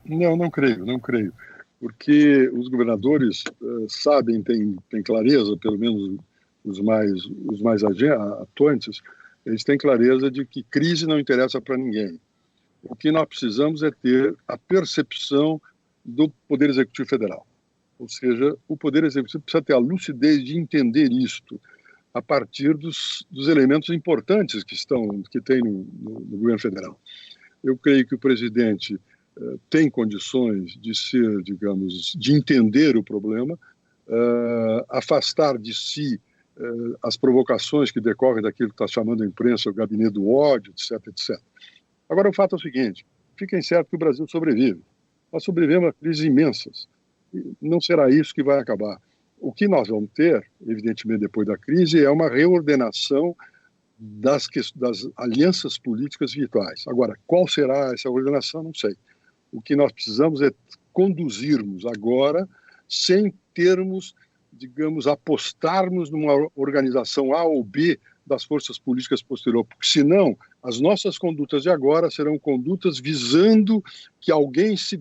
Não creio. Porque os governadores sabem, têm clareza, pelo menos os mais atuantes, eles têm clareza de que crise não interessa para ninguém. O que nós precisamos é ter a percepção do Poder Executivo Federal. Ou seja, o Poder Executivo precisa ter a lucidez de entender isto a partir dos elementos importantes que tem no governo federal. Eu creio que o presidente tem condições de ser, digamos, de entender o problema, afastar de si as provocações que decorrem daquilo que está chamando a imprensa o gabinete do ódio, etc. Agora, o fato é o seguinte, fiquem certos que o Brasil sobrevive. Nós sobrevivemos a crises imensas. Não será isso que vai acabar. O que nós vamos ter, evidentemente, depois da crise, é uma reordenação das alianças políticas virtuais. Agora, qual será essa ordenação? Não sei. O que nós precisamos é conduzirmos agora sem termos, digamos, apostarmos numa organização A ou B das forças políticas posteriores, porque senão as nossas condutas de agora serão condutas visando que alguém se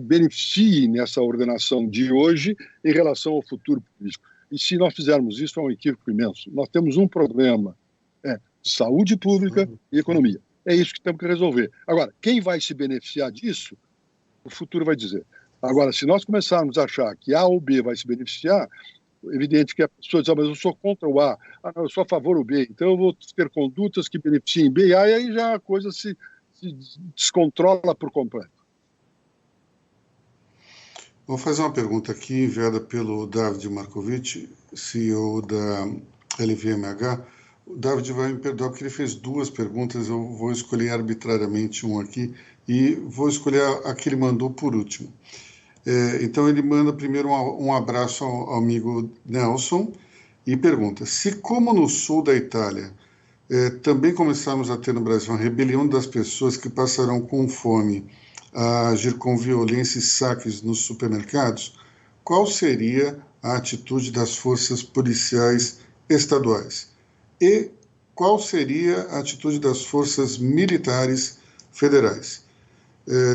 beneficie nessa ordenação de hoje em relação ao futuro político. E se nós fizermos isso, é um equívoco imenso. Nós temos um problema, saúde pública e economia. É isso que temos que resolver. Agora, quem vai se beneficiar disso, o futuro vai dizer. Agora, se nós começarmos a achar que A ou B vai se beneficiar, evidente que a pessoa diz, mas eu sou contra o A, não, eu sou a favor do B, então eu vou ter condutas que beneficiem B e A, e aí já a coisa se descontrola por completo. Vou fazer uma pergunta aqui, enviada pelo David Markovic, CEO da LVMH. O David vai me perdoar porque ele fez duas perguntas, eu vou escolher arbitrariamente um aqui e vou escolher a que ele mandou por último. Então ele manda primeiro um abraço ao amigo Nelson e pergunta, se como no sul da Itália também começarmos a ter no Brasil uma rebelião das pessoas que passarão com fome a agir com violência e saques nos supermercados, qual seria a atitude das forças policiais estaduais? E qual seria a atitude das forças militares federais?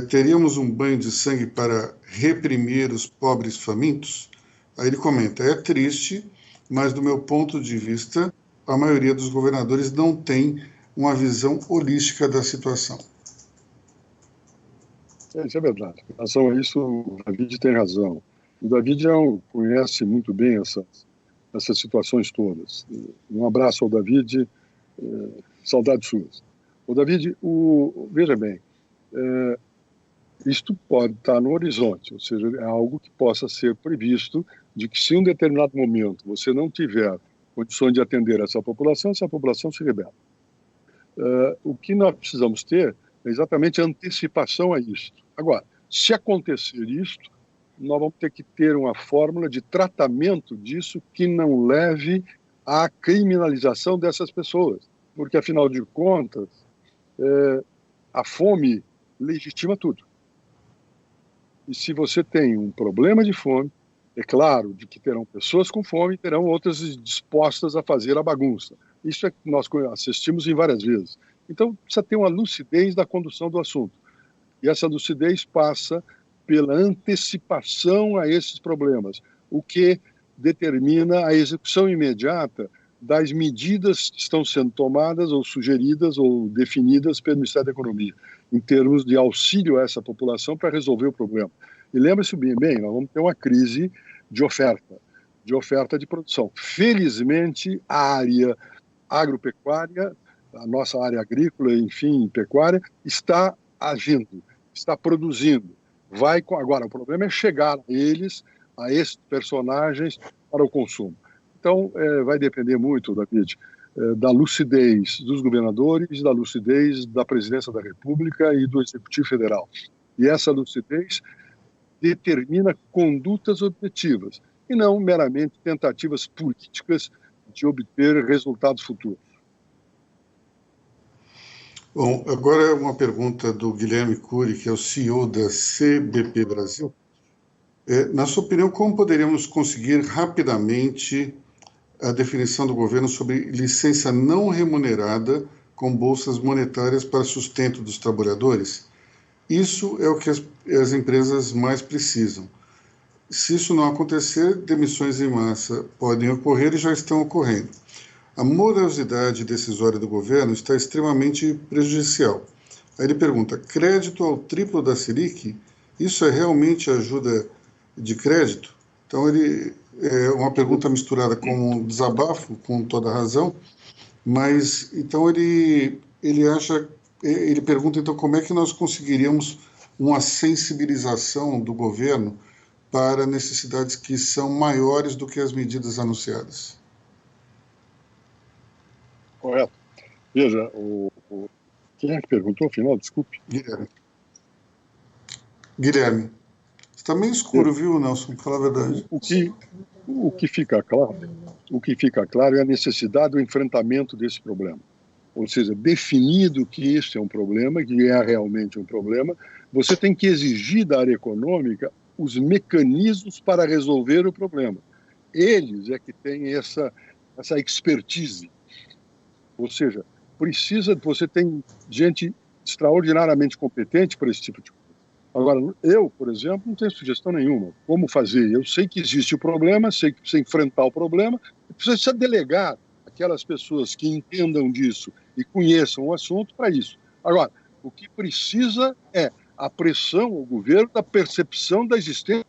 Teríamos um banho de sangue para reprimir os pobres famintos? Aí ele comenta, é triste, mas do meu ponto de vista, a maioria dos governadores não tem uma visão holística da situação. Isso é verdade. Em relação a isso, o David tem razão. O David conhece muito bem essas situações todas. Um abraço ao David, saudades suas. O David, veja bem, isto pode estar no horizonte, ou seja, é algo que possa ser previsto, de que se em um determinado momento você não tiver condições de atender essa população se rebela. O que nós precisamos ter é exatamente a antecipação a isto. Agora, se acontecer isto, nós vamos ter que ter uma fórmula de tratamento disso que não leve à criminalização dessas pessoas, porque, afinal de contas, a fome legitima tudo. E se você tem um problema de fome, é claro de que terão pessoas com fome e terão outras dispostas a fazer a bagunça. Isso é que nós assistimos em várias vezes. Então, precisa ter uma lucidez da condução do assunto. E essa lucidez passa pela antecipação a esses problemas, o que determina a execução imediata das medidas que estão sendo tomadas ou sugeridas ou definidas pelo Ministério da Economia, em termos de auxílio a essa população para resolver o problema. E lembre-se bem, nós vamos ter uma crise de oferta de produção. Felizmente, a área agropecuária, a nossa área agrícola, enfim, pecuária, está agindo, está produzindo. Agora, o problema é chegar a esses personagens para o consumo. Então, vai depender muito, David, da lucidez dos governadores, da lucidez da Presidência da República e do Executivo Federal. E essa lucidez determina condutas objetivas, e não meramente tentativas políticas de obter resultados futuros. Bom, agora uma pergunta do Guilherme Cury, que é o CEO da CBP Brasil. Na sua opinião, como poderíamos conseguir rapidamente a definição do governo sobre licença não remunerada com bolsas monetárias para sustento dos trabalhadores? Isso é o que as empresas mais precisam. Se isso não acontecer, demissões em massa podem ocorrer e já estão ocorrendo. A morosidade decisória do governo está extremamente prejudicial. Aí ele pergunta, crédito ao triplo da Selic, isso é realmente ajuda de crédito? Então, é uma pergunta misturada com um desabafo, com toda a razão, mas então ele pergunta então como é que nós conseguiríamos uma sensibilização do governo para necessidades que são maiores do que as medidas anunciadas. Correto. Veja, quem é que perguntou, afinal? Desculpe. Guilherme. Está meio escuro, viu, Nelson? Fala a verdade. O que fica claro é a necessidade do enfrentamento desse problema. Ou seja, definido que este é um problema, que é realmente um problema, você tem que exigir da área econômica os mecanismos para resolver o problema. Eles é que têm essa expertise. Ou seja, você tem gente extraordinariamente competente para esse tipo de coisa. Agora, eu, por exemplo, não tenho sugestão nenhuma. Como fazer? Eu sei que existe o problema, sei que precisa enfrentar o problema, e precisa delegar aquelas pessoas que entendam disso e conheçam o assunto para isso. Agora, o que precisa é a pressão ao governo da percepção da existência.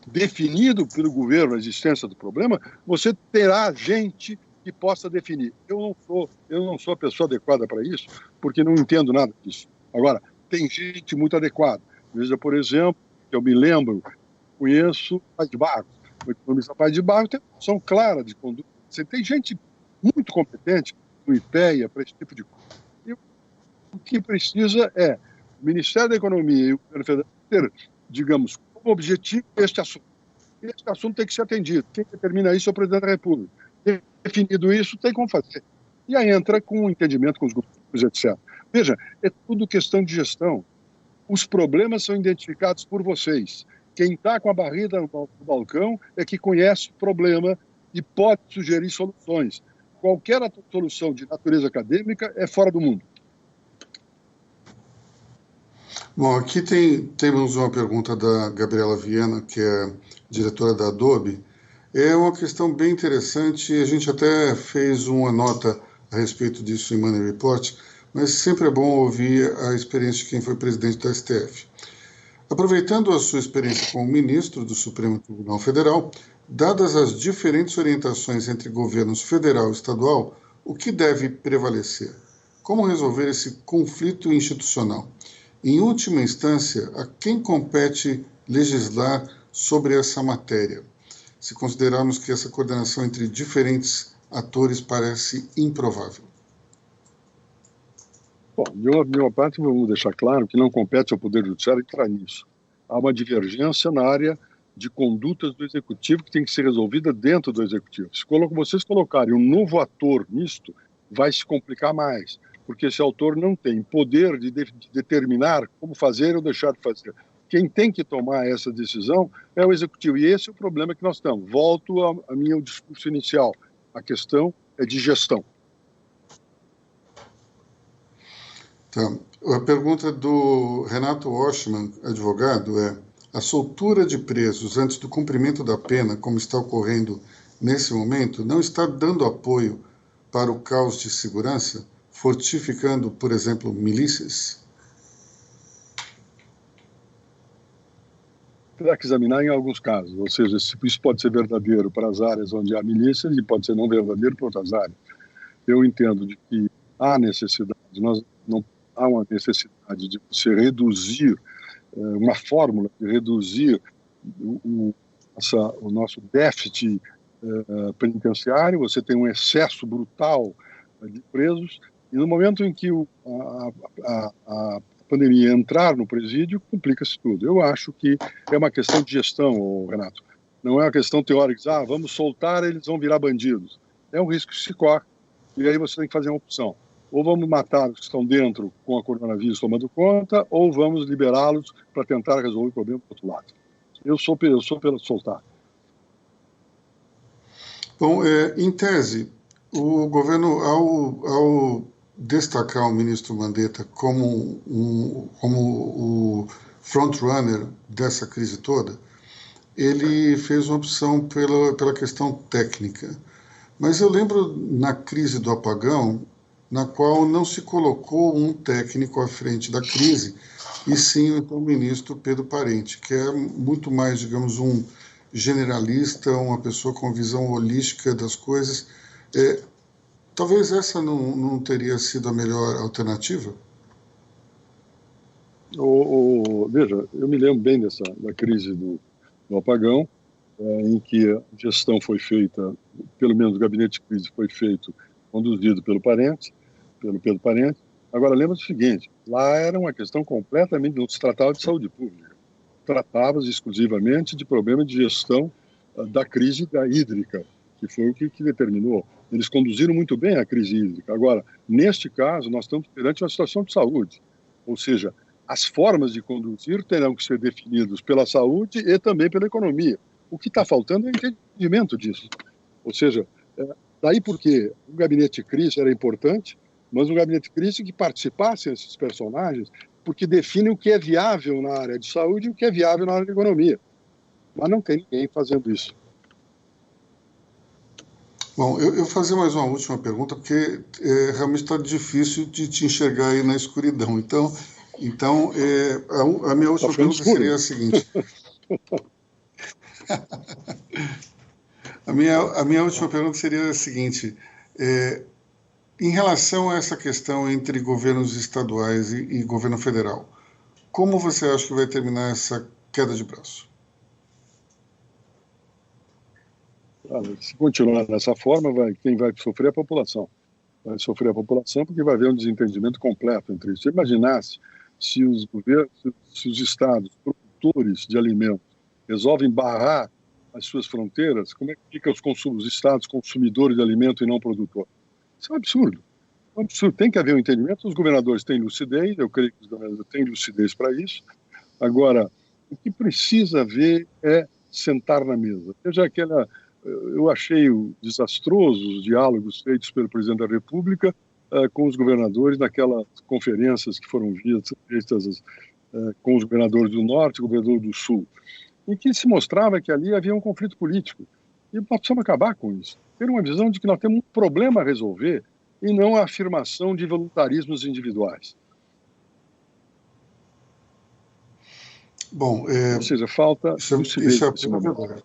Definido pelo governo a existência do problema, você terá gente que possa definir. Eu não sou a pessoa adequada para isso, porque não entendo nada disso. Agora, tem gente muito adequada. Veja, por exemplo, eu me lembro, conheço Paz de Barros. O economista Paz de Barros tem uma noção clara de conduta. Você tem gente muito competente no IPEA para esse tipo de coisa. E o que precisa é o Ministério da Economia e o Governo Federal ter, digamos, como objetivo este assunto. Este assunto tem que ser atendido. Quem determina isso é o Presidente da República. Definido isso, tem como fazer. E aí entra com o entendimento com os grupos, etc. Veja, é tudo questão de gestão. Os problemas são identificados por vocês. Quem está com a barriga no balcão é que conhece o problema e pode sugerir soluções. Qualquer solução de natureza acadêmica é fora do mundo. Bom, aqui temos uma pergunta da Gabriela Viana, que é diretora da Adobe. É uma questão bem interessante, a gente até fez uma nota a respeito disso em Money Report, mas sempre é bom ouvir a experiência de quem foi presidente da STF. Aproveitando a sua experiência como ministro do Supremo Tribunal Federal, dadas as diferentes orientações entre governos federal e estadual, o que deve prevalecer? Como resolver esse conflito institucional? Em última instância, a quem compete legislar sobre essa matéria? Se considerarmos que essa coordenação entre diferentes atores parece improvável. Bom, de uma parte, vamos deixar claro que não compete ao Poder Judiciário entrar nisso. Há uma divergência na área de condutas do Executivo que tem que ser resolvida dentro do Executivo. Se vocês colocarem um novo ator nisto, vai se complicar mais, porque esse autor não tem poder de determinar como fazer ou deixar de fazer. Quem tem que tomar essa decisão é o Executivo. E esse é o problema que nós estamos. Volto ao meu discurso inicial. A questão é de gestão. Tá. A pergunta do Renato Oshman, advogado, é: a soltura de presos antes do cumprimento da pena, como está ocorrendo nesse momento, não está dando apoio para o caos de segurança, fortificando, por exemplo, milícias? Terá que examinar em alguns casos, ou seja, isso pode ser verdadeiro para as áreas onde há milícias e pode ser não verdadeiro para outras áreas. Eu entendo de que há necessidade, há uma necessidade de você reduzir, uma fórmula de reduzir o nosso déficit penitenciário. Você tem um excesso brutal de presos e no momento em que a pandemia entrar no presídio, complica-se tudo. Eu acho que é uma questão de gestão, Renato. Não é uma questão teórica, vamos soltar, eles vão virar bandidos. É um risco que se corre, e aí você tem que fazer uma opção. Ou vamos matar os que estão dentro com a coronavírus tomando conta, ou vamos liberá-los para tentar resolver o problema do outro lado. Eu sou pelo soltar. Bom, em tese, o governo, ao destacar o ministro Mandetta como o frontrunner dessa crise toda, ele fez uma opção pela questão técnica. Mas eu lembro na crise do apagão, na qual não se colocou um técnico à frente da crise, e sim o então ministro Pedro Parente, que é muito mais, digamos, um generalista, uma pessoa com visão holística das coisas. Talvez essa não teria sido a melhor alternativa? Veja, eu me lembro bem da crise do apagão, em que a gestão foi feita, pelo menos o gabinete de crise foi feito, conduzido pelo Pedro Parente. Agora, lembra o seguinte, lá era uma questão completamente, não se tratava de saúde pública, tratava-se exclusivamente de problema de gestão da crise hídrica, que foi o que determinou. Eles conduziram muito bem a crise hídrica. Agora, neste caso, nós estamos perante uma situação de saúde, ou seja, as formas de conduzir terão que ser definidas pela saúde e também pela economia. O que está faltando é o entendimento disso. Ou seja, daí porque o gabinete de crise era importante, mas um gabinete de crise que participassem esses personagens, porque definem o que é viável na área de saúde e o que é viável na área de economia. Mas não tem ninguém fazendo isso. Bom, eu vou fazer mais uma última pergunta, porque realmente está difícil de te enxergar aí na escuridão. Então a minha última pergunta seria a seguinte. A minha última pergunta seria a seguinte. Em relação a essa questão entre governos estaduais e governo federal, como você acha que vai terminar essa queda de braço? Se continuar dessa forma, quem vai sofrer é a população. Vai sofrer a população porque vai haver um desentendimento completo entre isso. Imaginasse se os governos, se os estados, produtores de alimentos, resolvem barrar as suas fronteiras, como é que fica os estados consumidores de alimento e não produtores? Isso é um absurdo. É um absurdo. Tem que haver um entendimento. Os governadores têm lucidez, eu creio que os governadores têm lucidez para isso. Agora, o que precisa haver é sentar na mesa. Eu achei desastroso os diálogos feitos pelo presidente da República com os governadores naquelas conferências que foram vistas com os governadores do Norte e governador do Sul, em que se mostrava que ali havia um conflito político. E nós precisamos acabar com isso. Ter uma visão de que nós temos um problema a resolver e não a afirmação de voluntarismos individuais. Bom, ou seja, falta lucidez nesse momento.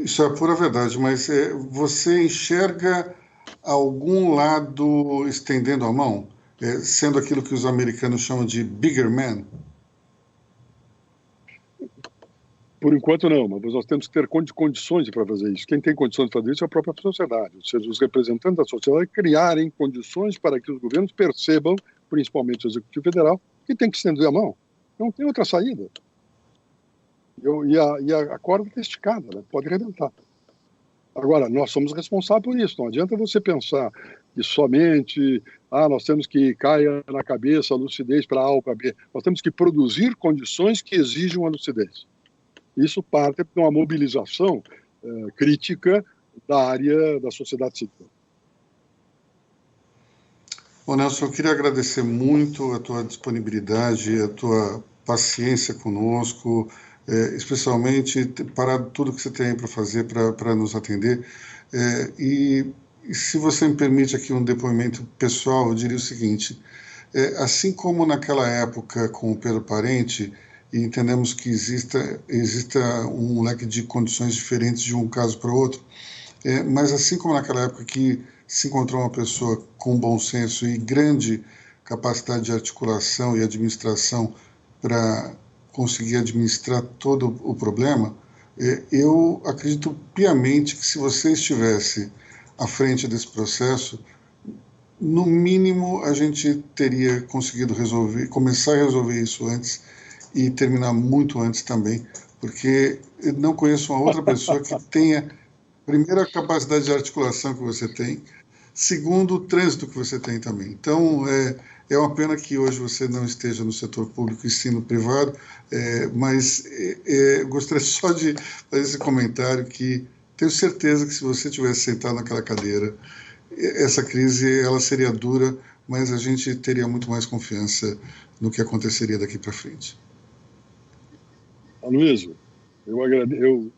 Isso é pura verdade, mas você enxerga algum lado estendendo a mão, sendo aquilo que os americanos chamam de bigger man? Por enquanto não, mas nós temos que ter condições para fazer isso. Quem tem condições de fazer isso é a própria sociedade, ou seja, os representantes da sociedade criarem condições para que os governos percebam, principalmente o Executivo Federal, que tem que estender a mão. Não tem outra saída. E a corda está esticada, né? Pode arrebentar. Agora, nós somos responsáveis por isso. Não adianta você pensar que somente nós temos que cair na cabeça a lucidez para A ou para B. Nós temos que produzir condições que exijam a lucidez. Isso parte de uma mobilização crítica da área da sociedade civil. Bom, Nelson, eu queria agradecer muito a tua disponibilidade, a tua paciência conosco, especialmente para tudo que você tem aí para fazer para nos atender. E se você me permite aqui um depoimento pessoal, eu diria o seguinte: assim como naquela época com o Pedro Parente, e entendemos que exista um leque de condições diferentes de um caso para o outro, mas assim como naquela época que se encontrou uma pessoa com bom senso e grande capacidade de articulação e administração para conseguir administrar todo o problema, eu acredito piamente que se você estivesse à frente desse processo, no mínimo a gente teria conseguido começar a resolver isso antes e terminar muito antes também, porque eu não conheço uma outra pessoa que tenha, primeiro, a capacidade de articulação que você tem, segundo, o trânsito que você tem também. Então, é uma pena que hoje você não esteja no setor público e sim no privado, mas gostaria só de fazer esse comentário que tenho certeza que se você tivesse sentado naquela cadeira, essa crise ela seria dura, mas a gente teria muito mais confiança no que aconteceria daqui para frente. Aloysio, eu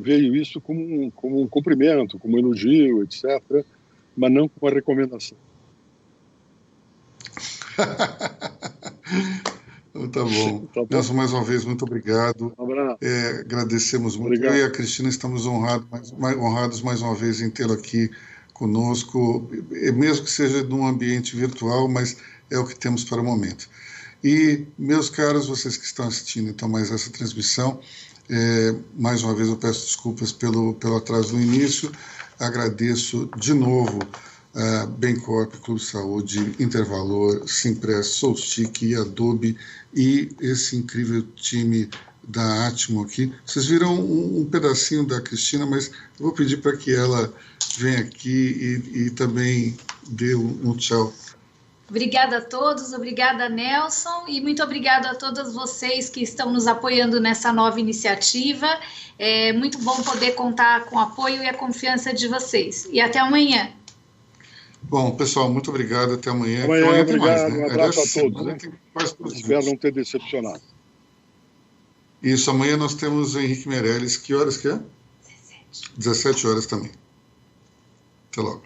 vejo isso como um cumprimento, como um elogio, etc., mas não como uma recomendação. Tá bom. Nelson, mais uma vez, muito obrigado. Um abraço. Agradecemos muito. Obrigado. Eu e a Cristina estamos honrados mais uma vez em tê-lo aqui conosco, mesmo que seja num ambiente virtual, mas é o que temos para o momento. E, meus caros, vocês que estão assistindo então mais essa transmissão, mais uma vez eu peço desculpas pelo atraso no início, agradeço de novo a Bencorp, Clube Saúde, Intervalor, Simpress, Solstick e Adobe e esse incrível time da Atmo aqui. Vocês viram um pedacinho da Cristina, mas eu vou pedir para que ela venha aqui e também dê um tchau. Obrigada a todos, obrigada Nelson e muito obrigada a todos vocês que estão nos apoiando nessa nova iniciativa. É muito bom poder contar com o apoio e a confiança de vocês. E até amanhã. Bom, pessoal, muito obrigado. Até amanhã. Amanhã tem obrigado. mais, né? Um abraço a todos. Né? Espero não ter decepcionado. Isso, amanhã nós temos o Henrique Meirelles. Que horas que é? 17 horas também. Até logo.